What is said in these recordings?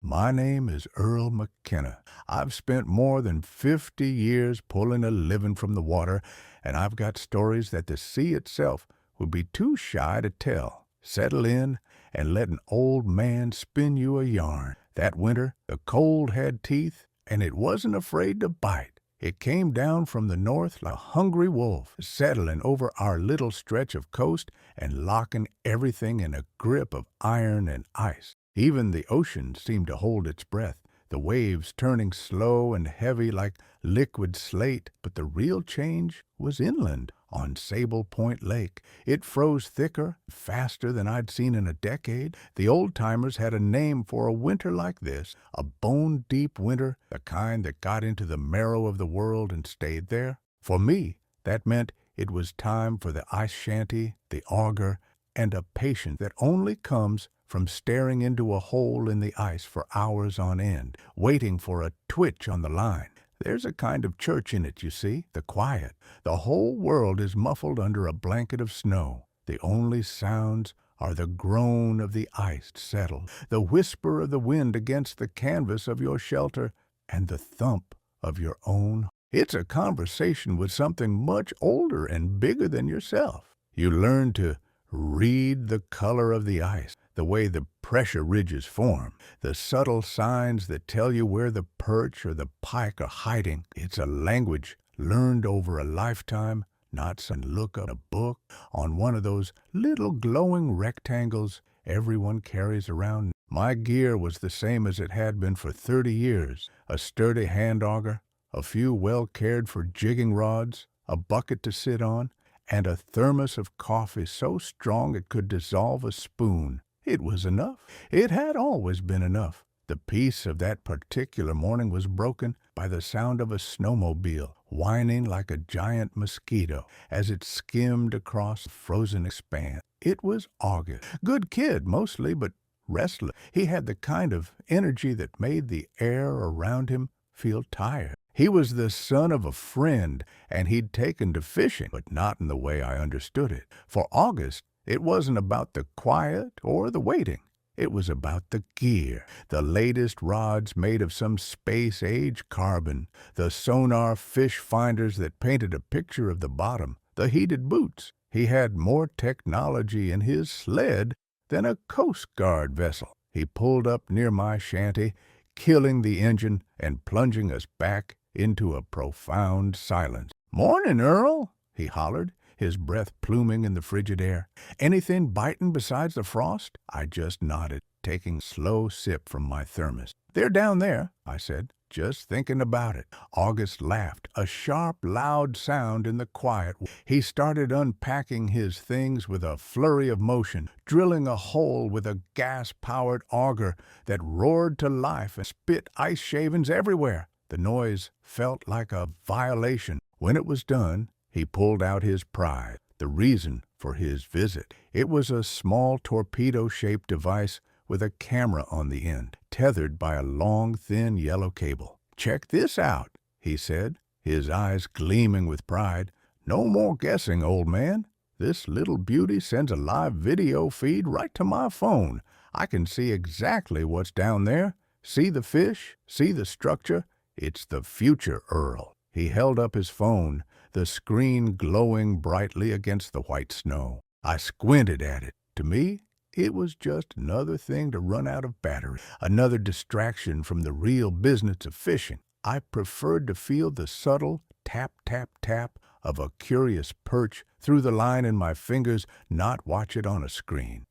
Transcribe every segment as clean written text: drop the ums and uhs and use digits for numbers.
My name is Earl McKenna. I've spent more than 50 years pulling a living from the water, and I've got stories that the sea itself would be too shy to tell. Settle in and let an old man spin you a yarn. That winter, the cold had teeth, and it wasn't afraid to bite. It came down from the north like a hungry wolf, settling over our little stretch of coast and locking everything in a grip of iron and ice. Even the ocean seemed to hold its breath, the waves turning slow and heavy like liquid slate. But the real change was inland, on Sable Point Lake. It froze thicker, faster than I'd seen in a decade. The old-timers had a name for a winter like this, a bone-deep winter, the kind that got into the marrow of the world and stayed there. For me, that meant it was time for the ice shanty, the auger, and a patience that only comes from staring into a hole in the ice for hours on end, waiting for a twitch on the line. There's a kind of church in it, you see, the quiet. The whole world is muffled under a blanket of snow. The only sounds are the groan of the ice settled, the whisper of the wind against the canvas of your shelter, and the thump of your own. It's a conversation with something much older and bigger than yourself. You learn to read the color of the ice, the way the pressure ridges form, the subtle signs that tell you where the perch or the pike are hiding. It's a language learned over a lifetime, not some look up a book on one of those little glowing rectangles everyone carries around. My gear was the same as it had been for 30 years, a sturdy hand auger, a few well-cared-for jigging rods, a bucket to sit on, and a thermos of coffee so strong it could dissolve a spoon. It was enough. It had always been enough. The peace of that particular morning was broken by the sound of a snowmobile whining like a giant mosquito as it skimmed across the frozen expanse. It was August. Good kid, mostly, but restless. He had the kind of energy that made the air around him feel tired. He was the son of a friend, and he'd taken to fishing, but not in the way I understood it. For August, it wasn't about the quiet or the waiting. It was about the gear, the latest rods made of some space-age carbon, the sonar fish finders that painted a picture of the bottom, the heated boots. He had more technology in his sled than a Coast Guard vessel. He pulled up near my shanty, killing the engine and plunging us back into a profound silence. "Morning, Earl," he hollered, his breath pluming in the frigid air. "Anything biting besides the frost?" I just nodded, taking a slow sip from my thermos. "They're down there," I said, just thinking about it. August laughed, a sharp, loud sound in the quiet. He started unpacking his things with a flurry of motion, drilling a hole with a gas-powered auger that roared to life and spit ice shavings everywhere. The noise felt like a violation. When it was done, he pulled out his prize, the reason for his visit. It was a small torpedo-shaped device with a camera on the end, tethered by a long, thin yellow cable. "Check this out," he said, his eyes gleaming with pride. "No more guessing, old man. This little beauty sends a live video feed right to my phone. I can see exactly what's down there. See the fish, see the structure. It's the future, Earl." He held up his phone, the screen glowing brightly against the white snow. I squinted at it. To me, it was just another thing to run out of battery, another distraction from the real business of fishing. I preferred to feel the subtle tap, tap, tap of a curious perch through the line in my fingers, not watch it on a screen.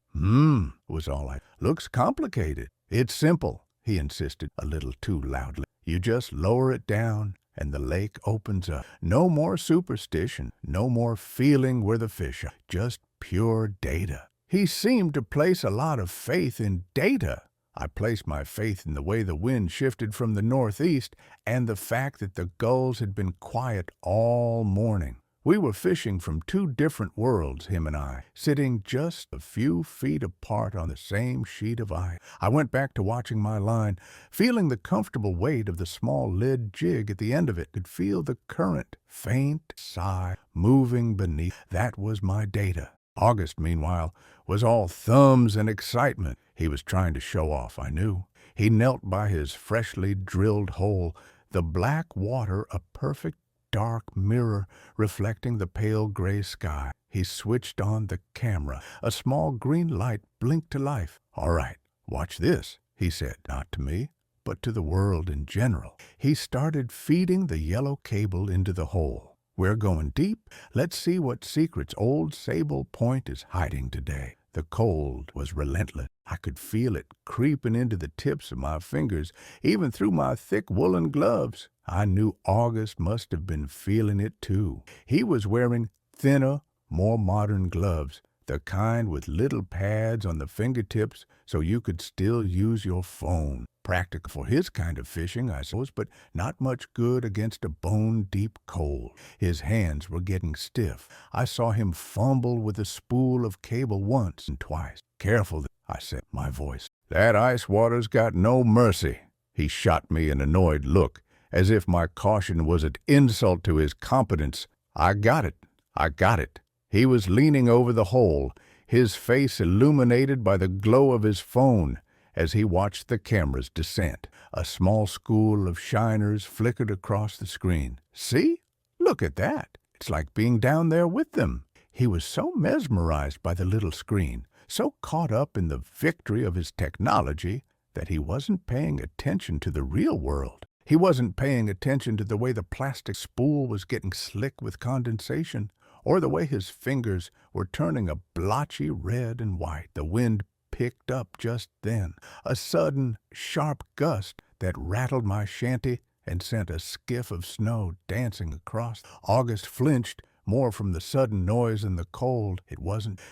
Was all I. "Looks complicated." "It's simple," he insisted, a little too loudly. "You just lower it down, and the lake opens up. No more superstition, no more feeling where the fish are, just pure data." He seemed to place a lot of faith in data. I placed my faith in the way the wind shifted from the northeast and the fact that the gulls had been quiet all morning. We were fishing from two different worlds, him and I, sitting just a few feet apart on the same sheet of ice. I went back to watching my line, feeling the comfortable weight of the small lead jig at the end of it. Could feel the current, faint sigh, moving beneath. That was my data. August, meanwhile, was all thumbs and excitement. He was trying to show off, I knew. He knelt by his freshly drilled hole, the black water a perfect dark mirror reflecting the pale gray sky. He switched on the camera. A small green light blinked to life. "All right, watch this," he said, not to me, but to the world in general. He started feeding the yellow cable into the hole. "We're going deep. Let's see what secrets old Sable Point is hiding today." The cold was relentless. I could feel it creeping into the tips of my fingers, even through my thick woolen gloves. I knew August must have been feeling it too. He was wearing thinner, more modern gloves, the kind with little pads on the fingertips so you could still use your phone. Practical for his kind of fishing, I suppose, but not much good against a bone-deep cold. His hands were getting stiff. I saw him fumble with a spool of cable once and twice. "Careful," I said, my voice. "That ice water's got no mercy." He shot me an annoyed look, as if my caution was an insult to his competence. I got it. He was leaning over the hole, his face illuminated by the glow of his phone as he watched the camera's descent. A small school of shiners flickered across the screen. "See? Look at that. It's like being down there with them." He was so mesmerized by the little screen, so caught up in the victory of his technology, that he wasn't paying attention to the real world. He wasn't paying attention to the way the plastic spool was getting slick with condensation, or the way his fingers were turning a blotchy red and white. The wind picked up just then, a sudden, sharp gust that rattled my shanty and sent a skiff of snow dancing across. August flinched, more from the sudden noise than the cold.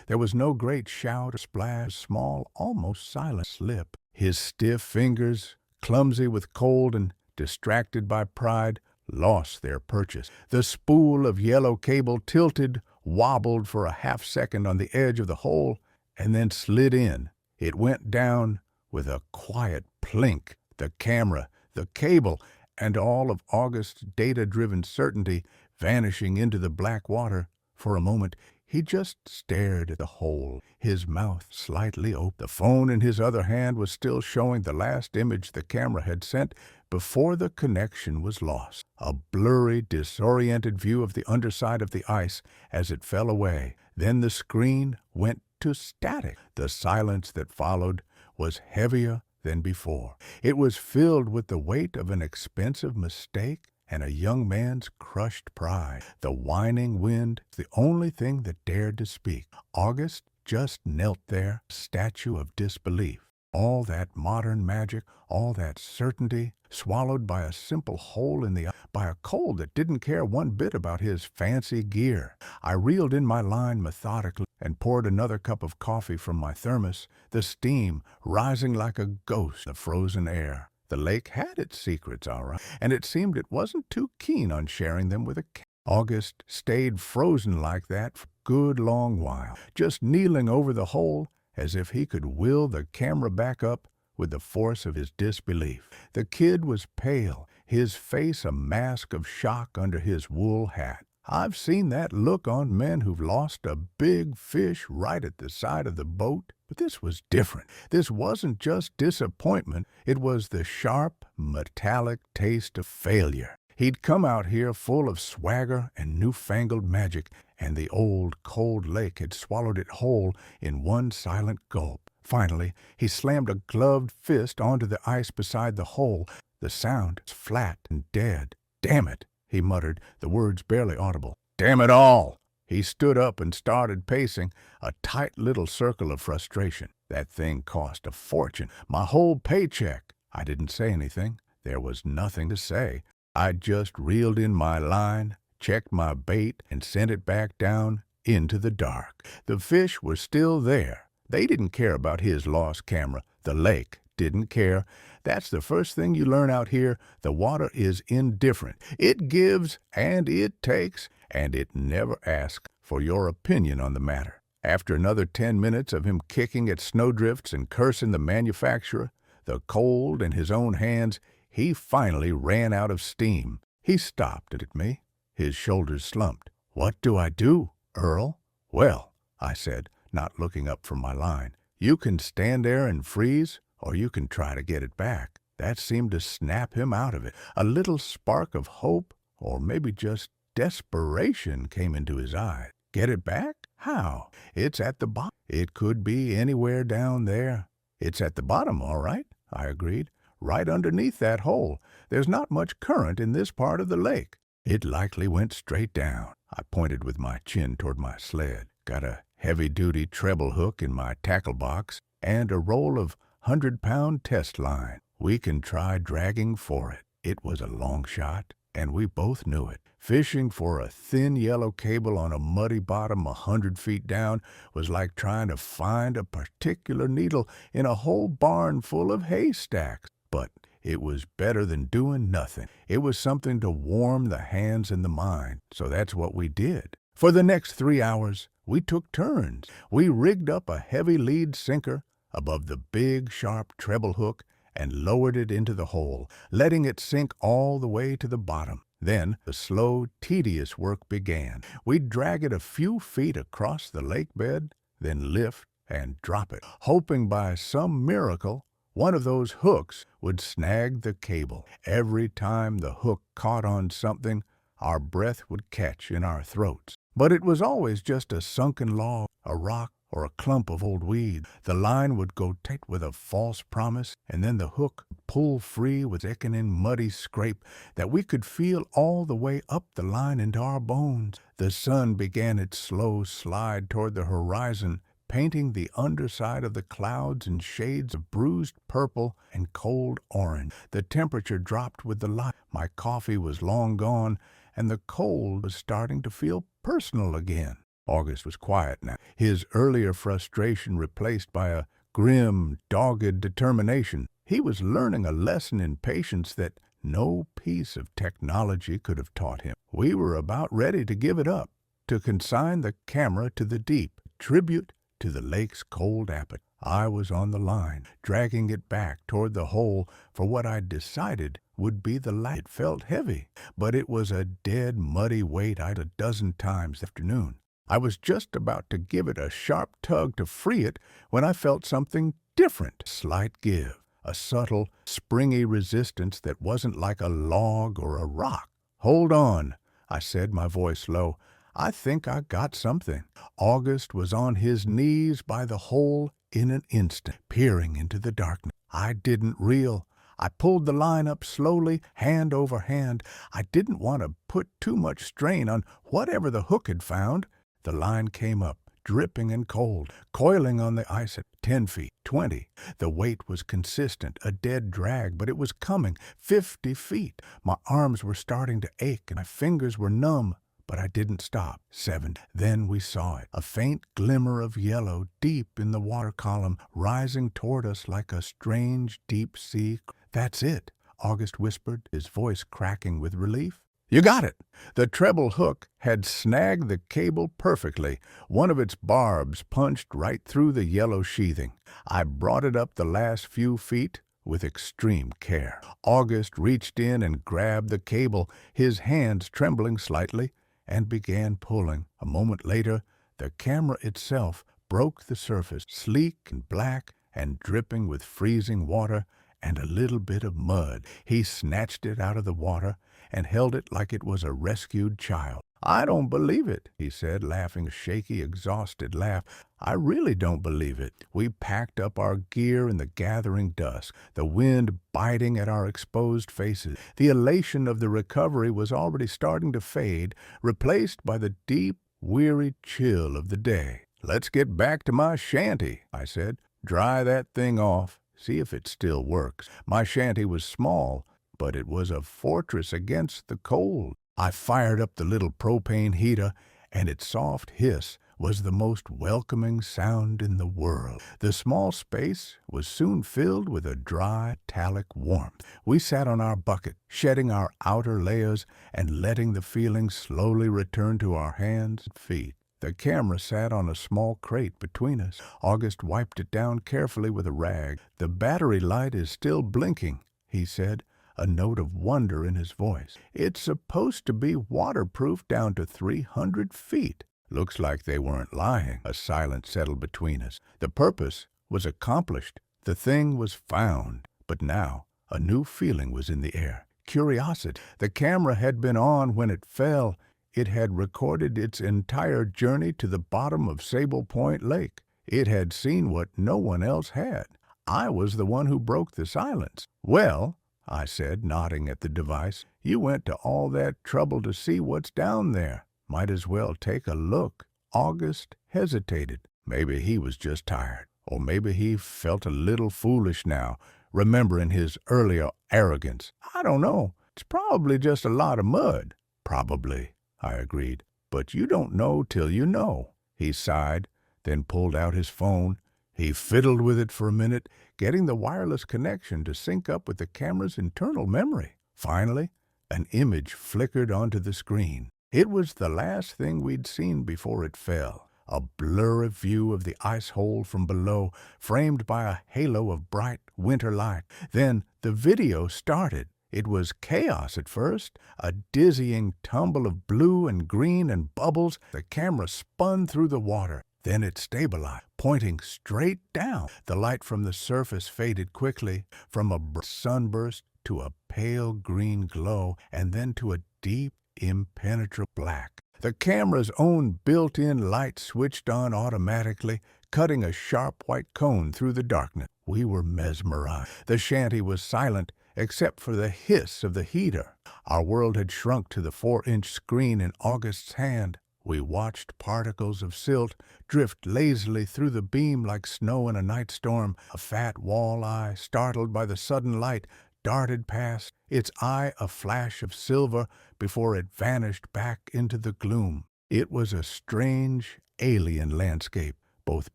There was no great shout or splash, small, almost silent slip. His stiff fingers, clumsy with cold and distracted by pride, lost their purchase. The spool of yellow cable tilted, wobbled for a half-second on the edge of the hole, and then slid in. It went down with a quiet plink. The camera, the cable, and all of August's data-driven certainty vanishing into the black water. For a moment, he just stared at the hole, his mouth slightly open. The phone in his other hand was still showing the last image the camera had sent before the connection was lost. A blurry, disoriented view of the underside of the ice as it fell away. Then the screen went to static. The silence that followed was heavier than before. It was filled with the weight of an expensive mistake and a young man's crushed pride. The whining wind, the only thing that dared to speak. August just knelt there, statue of disbelief. All that modern magic, all that certainty, swallowed by a simple hole in the eye, by a cold that didn't care one bit about his fancy gear. I reeled in my line methodically and poured another cup of coffee from my thermos, the steam rising like a ghost in the frozen air. The lake had its secrets, all right, and it seemed it wasn't too keen on sharing them with a cat. August stayed frozen like that for a good long while, just kneeling over the hole as if he could will the camera back up with the force of his disbelief. The kid was pale, his face a mask of shock under his wool hat. I've seen that look on men who've lost a big fish right at the side of the boat, but this was different. This wasn't just disappointment, it was the sharp, metallic taste of failure. He'd come out here full of swagger and newfangled magic, and the old, cold lake had swallowed it whole in one silent gulp. Finally, he slammed a gloved fist onto the ice beside the hole. The sound was flat and dead. "Damn it," he muttered, the words barely audible. "Damn it all!" He stood up and started pacing, a tight little circle of frustration. That thing cost a fortune. My whole paycheck. I didn't say anything. There was nothing to say. I just reeled in my line, checked my bait, and sent it back down into the dark. The fish were still there. They didn't care about his lost camera. The lake didn't care. That's the first thing you learn out here. The water is indifferent. It gives and it takes, and it never asks for your opinion on the matter. After another 10 minutes of him kicking at snowdrifts and cursing the manufacturer, the cold in his own hands, he finally ran out of steam. He stopped at me. His shoulders slumped. "What do I do, Earl?" "Well," I said, not looking up from my line, "you can stand there and freeze, or you can try to get it back. That seemed to snap him out of it. A little spark of hope, or maybe just desperation, came into his eyes. Get it back? How? It's at the bottom. It could be anywhere down there. It's at the bottom, all right, I agreed. Right underneath that hole. There's not much current in this part of the lake. It likely went straight down. I pointed with my chin toward my sled. Got a heavy-duty treble hook in my tackle box and a roll of 100-pound test line. We can try dragging for it. It was a long shot, and we both knew it. Fishing for a thin yellow cable on a muddy bottom 100 feet down was like trying to find a particular needle in a whole barn full of haystacks. But it was better than doing nothing. It was something to warm the hands and the mind, so that's what we did. For the next 3 hours, we took turns. We rigged up a heavy lead sinker above the big, sharp treble hook and lowered it into the hole, letting it sink all the way to the bottom. Then the slow, tedious work began. We'd drag it a few feet across the lake bed, then lift and drop it, hoping by some miracle one of those hooks would snag the cable. Every time the hook caught on something, our breath would catch in our throats. But it was always just a sunken log, a rock, or a clump of old weed. The line would go tight with a false promise, and then the hook would pull free with a sickening muddy scrape that we could feel all the way up the line into our bones. The sun began its slow slide toward the horizon, painting the underside of the clouds in shades of bruised purple and cold orange. The temperature dropped with the light. My coffee was long gone, and the cold was starting to feel personal again. August was quiet now, his earlier frustration replaced by a grim, dogged determination. He was learning a lesson in patience that no piece of technology could have taught him. We were about ready to give it up, to consign the camera to the deep, tribute to the lake's cold appetite. I was on the line, dragging it back toward the hole for what I'd decided would be the light. It felt heavy, but it was a dead, muddy weight I'd a dozen times this afternoon. I was just about to give it a sharp tug to free it when I felt something different. A slight give, a subtle, springy resistance that wasn't like a log or a rock. Hold on, I said, my voice low. I think I got something. August was on his knees by the hole in an instant, peering into the darkness. I didn't reel. I pulled the line up slowly, hand over hand. I didn't want to put too much strain on whatever the hook had found. The line came up, dripping and cold, coiling on the ice at 10 feet, 20. The weight was consistent, a dead drag, but it was coming, 50 feet. My arms were starting to ache and my fingers were numb, but I didn't stop. 7. Then we saw it, a faint glimmer of yellow deep in the water column, rising toward us like a strange deep sea. That's it, August whispered, his voice cracking with relief. You got it! The treble hook had snagged the cable perfectly. One of its barbs punched right through the yellow sheathing. I brought it up the last few feet with extreme care. August reached in and grabbed the cable, his hands trembling slightly, and began pulling. A moment later, the camera itself broke the surface, sleek and black and dripping with freezing water and a little bit of mud. He snatched it out of the water and held it like it was a rescued child. I don't believe it, he said, laughing a shaky, exhausted laugh. I really don't believe it. We packed up our gear in the gathering dusk, the wind biting at our exposed faces. The elation of the recovery was already starting to fade, replaced by the deep, weary chill of the day. Let's get back to my shanty, I said. Dry that thing off. See if it still works. My shanty was small, but it was a fortress against the cold. I fired up the little propane heater, and its soft hiss was the most welcoming sound in the world. The small space was soon filled with a dry, metallic warmth. We sat on our bucket, shedding our outer layers and letting the feeling slowly return to our hands and feet. The camera sat on a small crate between us. August wiped it down carefully with a rag. The battery light is still blinking, he said, a note of wonder in his voice. It's supposed to be waterproof down to 300 feet. Looks like they weren't lying. A silence settled between us. The purpose was accomplished. The thing was found, but now a new feeling was in the air. Curiosity. The camera had been on when it fell. It had recorded its entire journey to the bottom of Sable Point Lake. It had seen what no one else had. I was the one who broke the silence. "Well," I said, nodding at the device, "you went to all that trouble to see what's down there. Might as well take a look." August hesitated. Maybe he was just tired, or maybe he felt a little foolish now, remembering his earlier arrogance. "I don't know. It's probably just a lot of mud." "Probably," I agreed. "But you don't know till you know." He sighed, then pulled out his phone. He fiddled with it for a minute, getting the wireless connection to sync up with the camera's internal memory. Finally, an image flickered onto the screen. It was the last thing we'd seen before it fell. A blurry view of the ice hole from below, framed by a halo of bright winter light. Then the video started. It was chaos at first, a dizzying tumble of blue and green and bubbles. The camera spun through the water. Then it stabilized, pointing straight down. The light from the surface faded quickly, from a sunburst to a pale green glow, and then to a deep, impenetrable black. The camera's own built-in light switched on automatically, cutting a sharp white cone through the darkness. We were mesmerized. The shanty was silent, except for the hiss of the heater. Our world had shrunk to the 4-inch screen in August's hand. We watched particles of silt drift lazily through the beam like snow in a night storm. A fat walleye, startled by the sudden light, darted past, its eye a flash of silver before it vanished back into the gloom. It was a strange, alien landscape, both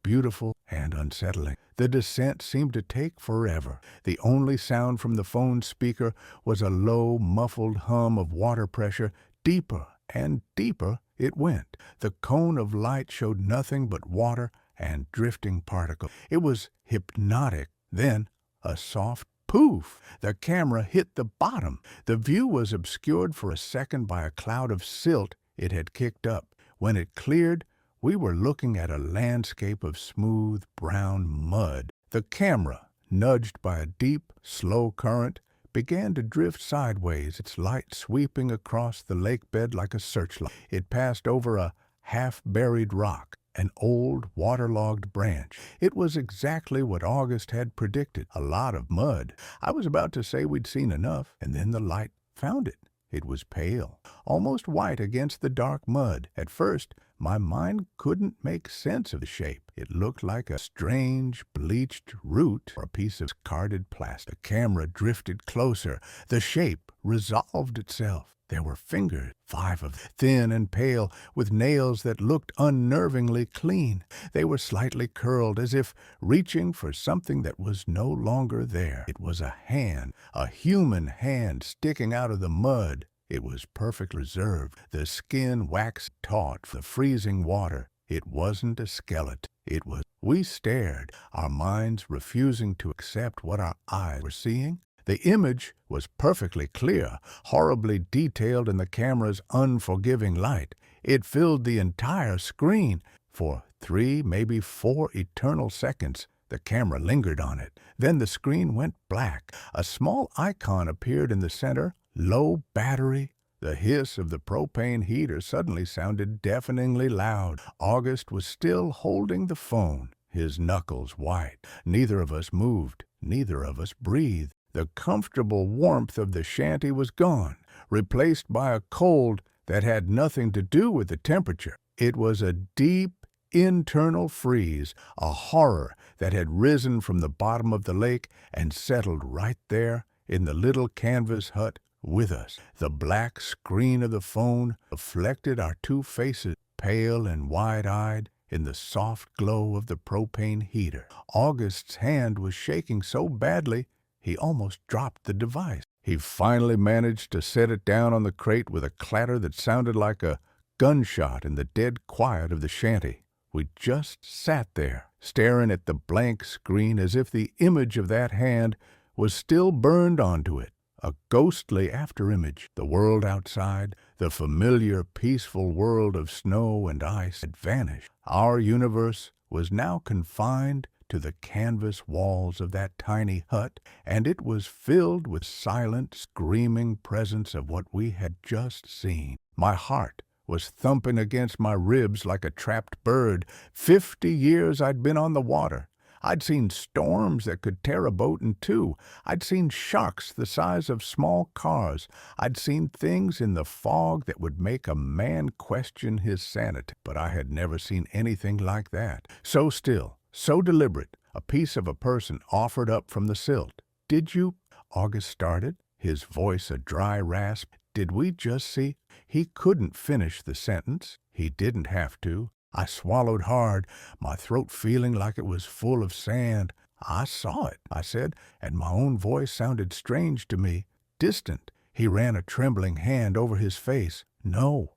beautiful and unsettling. The descent seemed to take forever. The only sound from the phone speaker was a low, muffled hum of water pressure. Deeper and deeper it went. The cone of light showed nothing but water and drifting particles. It was hypnotic. Then a soft poof! The camera hit the bottom. The view was obscured for a second by a cloud of silt it had kicked up. When it cleared, we were looking at a landscape of smooth brown mud. The camera, nudged by a deep, slow current, began to drift sideways, its light sweeping across the lake bed like a searchlight. It passed over a half-buried rock, an old, waterlogged branch. It was exactly what August had predicted, a lot of mud. I was about to say we'd seen enough, and then the light found it. It was pale, almost white against the dark mud. At first, my mind couldn't make sense of the shape. It looked like a strange, bleached root or a piece of discarded plastic. The camera drifted closer. The shape resolved itself. There were fingers, 5 of them, thin and pale, with nails that looked unnervingly clean. They were slightly curled, as if reaching for something that was no longer there. It was a hand, a human hand sticking out of the mud. It was perfectly reserved, the skin waxed taut for the freezing water. It wasn't a skeleton. It was. We stared, our minds refusing to accept what our eyes were seeing. The image was perfectly clear, horribly detailed in the camera's unforgiving light. It filled the entire screen. For 3, maybe 4 eternal seconds, the camera lingered on it. Then the screen went black. A small icon appeared in the center. Low battery. The hiss of the propane heater suddenly sounded deafeningly loud. August was still holding the phone, his knuckles white. Neither of us moved. Neither of us breathed. The comfortable warmth of the shanty was gone, replaced by a cold that had nothing to do with the temperature. It was a deep, internal freeze, a horror that had risen from the bottom of the lake and settled right there in the little canvas hut with us. The black screen of the phone reflected our 2 faces, pale and wide-eyed, in the soft glow of the propane heater. August's hand was shaking so badly he almost dropped the device. He finally managed to set it down on the crate with a clatter that sounded like a gunshot in the dead quiet of the shanty. We just sat there, staring at the blank screen as if the image of that hand was still burned onto it. A ghostly afterimage. The world outside, the familiar, peaceful world of snow and ice, had vanished. Our universe was now confined to the canvas walls of that tiny hut, and it was filled with silent, screaming presence of what we had just seen. My heart was thumping against my ribs like a trapped bird. 50 years I'd been on the water. I'd seen storms that could tear a boat in two. I'd seen sharks the size of small cars. I'd seen things in the fog that would make a man question his sanity. But I had never seen anything like that. So still, so deliberate, a piece of a person offered up from the silt. "Did you?" August started, his voice a dry rasp. "Did we just see?" He couldn't finish the sentence. He didn't have to. I swallowed hard, my throat feeling like it was full of sand. "I saw it," I said, and my own voice sounded strange to me, distant. He ran a trembling hand over his face. "No,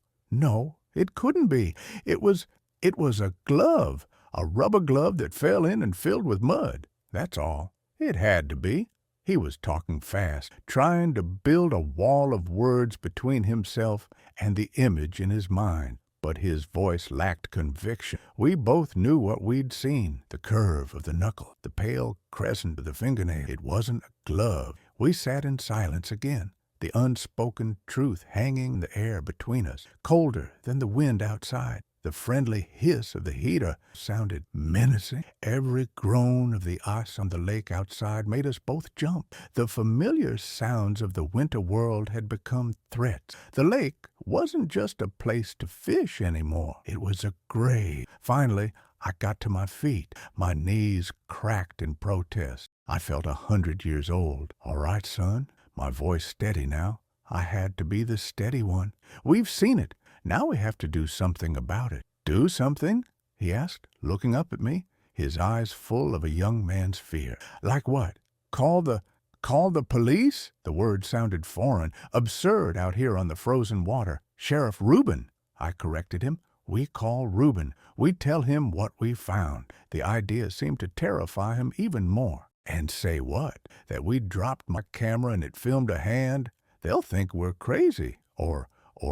it couldn't be. It was a glove, a rubber glove that fell in and filled with mud. That's all. It had to be." He was talking fast, trying to build a wall of words between himself and the image in his mind. But his voice lacked conviction. We both knew what we'd seen, the curve of the knuckle, the pale crescent of the fingernail. It wasn't a glove. We sat in silence again, the unspoken truth hanging in the air between us, colder than the wind outside. The friendly hiss of the heater sounded menacing. Every groan of the ice on the lake outside made us both jump. The familiar sounds of the winter world had become threats. The lake wasn't just a place to fish anymore. It was a grave. Finally, I got to my feet. My knees cracked in protest. I felt 100 years old. "All right, son." My voice steady now. I had to be the steady one. "We've seen it. Now we have to do something about it." "Do something?" he asked, looking up at me, his eyes full of a young man's fear. "Like what? Call the police?" The word sounded foreign, absurd out here on the frozen water. "Sheriff Reuben," I corrected him. "We call Reuben. We tell him what we found." The idea seemed to terrify him even more. "And say what? That we dropped my camera and it filmed a hand? They'll think we're crazy. Or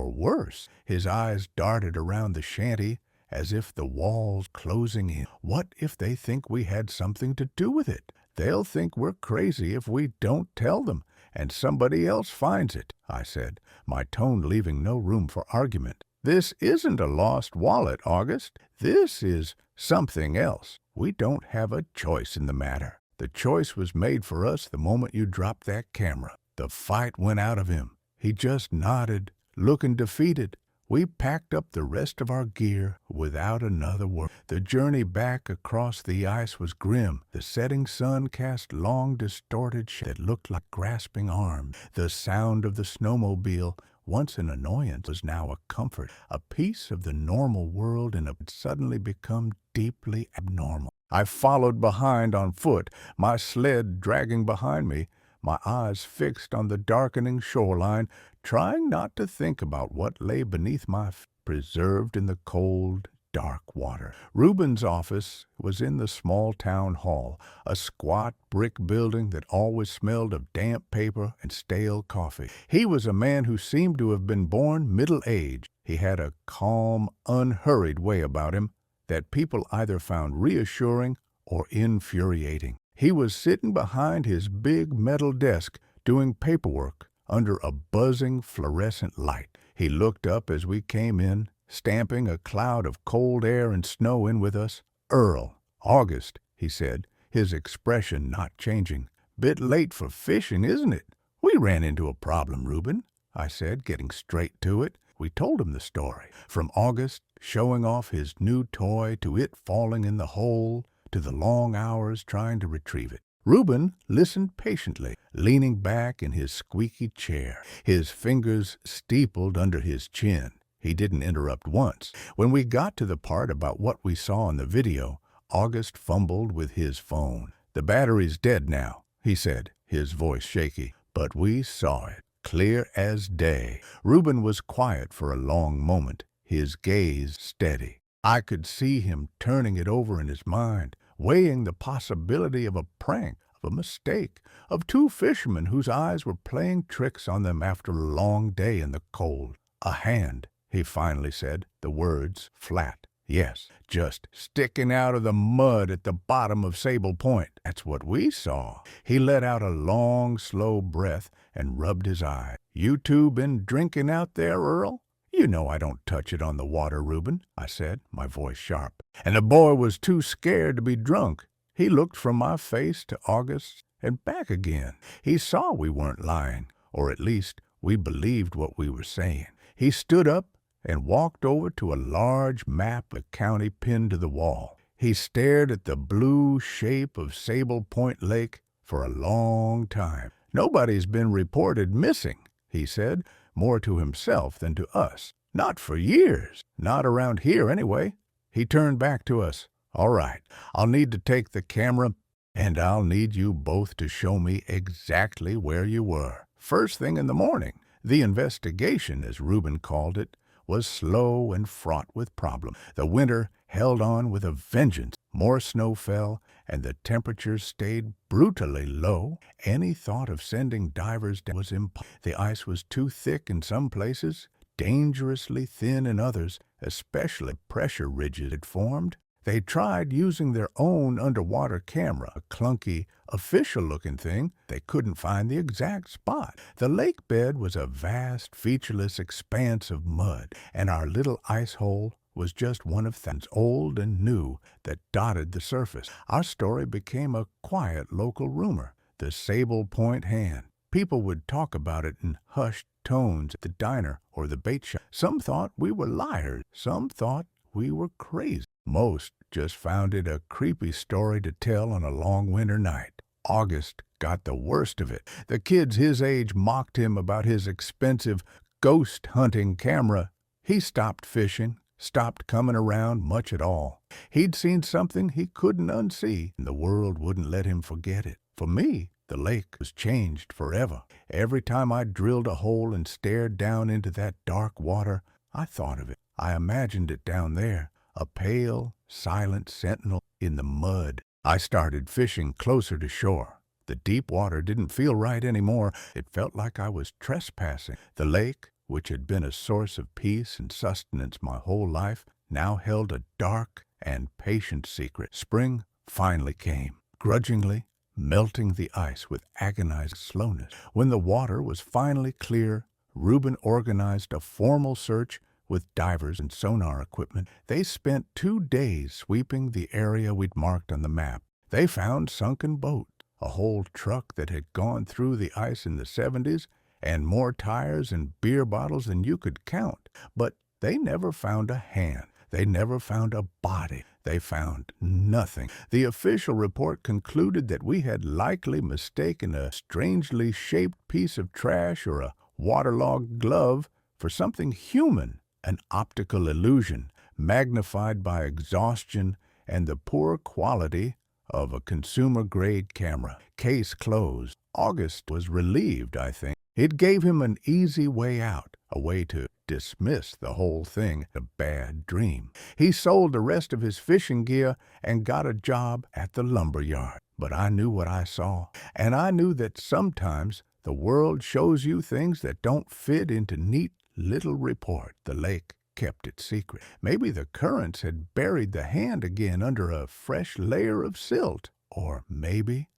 worse." His eyes darted around the shanty as if the walls closing in. "What if they think we had something to do with it? They'll think we're crazy if we don't tell them, and somebody else finds it," I said, my tone leaving no room for argument. "This isn't a lost wallet, August. This is something else. We don't have a choice in the matter. The choice was made for us the moment you dropped that camera." The fight went out of him. He just nodded, looking defeated. We packed up the rest of our gear without another word. The journey back across the ice was grim. The setting sun cast long, distorted shadows that looked like grasping arms. The sound of the snowmobile, once an annoyance, was now a comfort. A piece of the normal world and had suddenly become deeply abnormal. I followed behind on foot, my sled dragging behind me, my eyes fixed on the darkening shoreline, trying not to think about what lay beneath my feet, preserved in the cold, dark water. Reuben's office was in the small town hall, a squat brick building that always smelled of damp paper and stale coffee. He was a man who seemed to have been born middle-aged. He had a calm, unhurried way about him that people either found reassuring or infuriating. He was sitting behind his big metal desk doing paperwork under a buzzing fluorescent light. He looked up as we came in, stamping a cloud of cold air and snow in with us. "Earl, August," he said, his expression not changing. "Bit late for fishing, isn't it?" "We ran into a problem, Reuben," I said, getting straight to it. We told him the story, from August showing off his new toy to it falling in the hole, to the long hours trying to retrieve it. Reuben listened patiently, leaning back in his squeaky chair, his fingers steepled under his chin. He didn't interrupt once. When we got to the part about what we saw in the video, August fumbled with his phone. "The battery's dead now," he said, his voice shaky. But we saw it, clear as day. Reuben was quiet for a long moment, his gaze steady. I could see him turning it over in his mind, weighing the possibility of a prank, of a mistake, of two fishermen whose eyes were playing tricks on them after a long day in the cold. "A hand," he finally said, the words flat. Yes, just sticking out of the mud at the bottom of Sable Point. That's what we saw. He let out a long, slow breath and rubbed his eyes. You two been drinking out there, Earl? You know I don't touch it on the water, Reuben, I said, my voice sharp. And the boy was too scared to be drunk. He looked from my face to August and back again. He saw we weren't lying, or at least we believed what we were saying. He stood up and walked over to a large map of the county pinned to the wall. He stared at the blue shape of Sable Point Lake for a long time. Nobody's been reported missing, he said, more to himself than to us. Not for years. Not around here, anyway. He turned back to us. All right, I'll need to take the camera, and I'll need you both to show me exactly where you were. First thing in the morning. The investigation, as Reuben called it, was slow and fraught with problems. The winter held on with a vengeance. More snow fell, and the temperatures stayed brutally low. Any thought of sending divers down was impossible. The ice was too thick in some places, dangerously thin in others, especially pressure ridges had formed. They tried using their own underwater camera, a clunky, official-looking thing. They couldn't find the exact spot. The lake bed was a vast, featureless expanse of mud, and our little ice hole was just one of things old and new that dotted the surface. Our story became a quiet local rumor, the Sable Point Hand. People would talk about it in hushed tones at the diner or the bait shop. Some thought we were liars. Some thought we were crazy. Most just found it a creepy story to tell on a long winter night. August got the worst of it. The kids his age mocked him about his expensive ghost hunting camera. He stopped fishing, stopped coming around much at all. He'd seen something he couldn't unsee, and the world wouldn't let him forget it. For me, the lake was changed forever. Every time I drilled a hole and stared down into that dark water, I thought of it. I imagined it down there, a pale, silent sentinel in the mud. I started fishing closer to shore. The deep water didn't feel right anymore. It felt like I was trespassing. The lake, which had been a source of peace and sustenance my whole life, now held a dark and patient secret. Spring finally came, grudgingly melting the ice with agonized slowness. When the water was finally clear, Reuben organized a formal search with divers and sonar equipment. They spent 2 days sweeping the area we'd marked on the map. They found sunken boats, a whole truck that had gone through the ice in the 70s, and more tires and beer bottles than you could count. But they never found a hand. They never found a body. They found nothing. The official report concluded that we had likely mistaken a strangely shaped piece of trash or a waterlogged glove for something human. An optical illusion, magnified by exhaustion and the poor quality of a consumer-grade camera. Case closed. August was relieved, I think. It gave him an easy way out, a way to dismiss the whole thing, a bad dream. He sold the rest of his fishing gear and got a job at the lumber yard. But I knew what I saw, and I knew that sometimes the world shows you things that don't fit into neat little report. The lake kept it secret. Maybe the currents had buried the hand again under a fresh layer of silt. Or maybe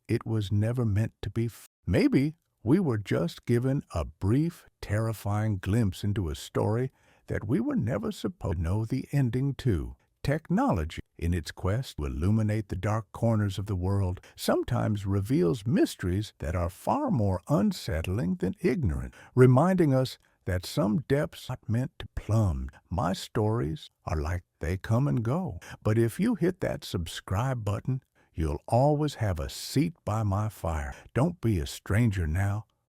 it was never meant to be. Maybe we were just given a brief, terrifying glimpse into a story that we were never supposed to know the ending to. Technology, in its quest to illuminate the dark corners of the world, sometimes reveals mysteries that are far more unsettling than ignorant, reminding us that some depths are not meant to plumb. My stories are like they come and go, but if you hit that subscribe button, you'll always have a seat by my fire. Don't be a stranger now.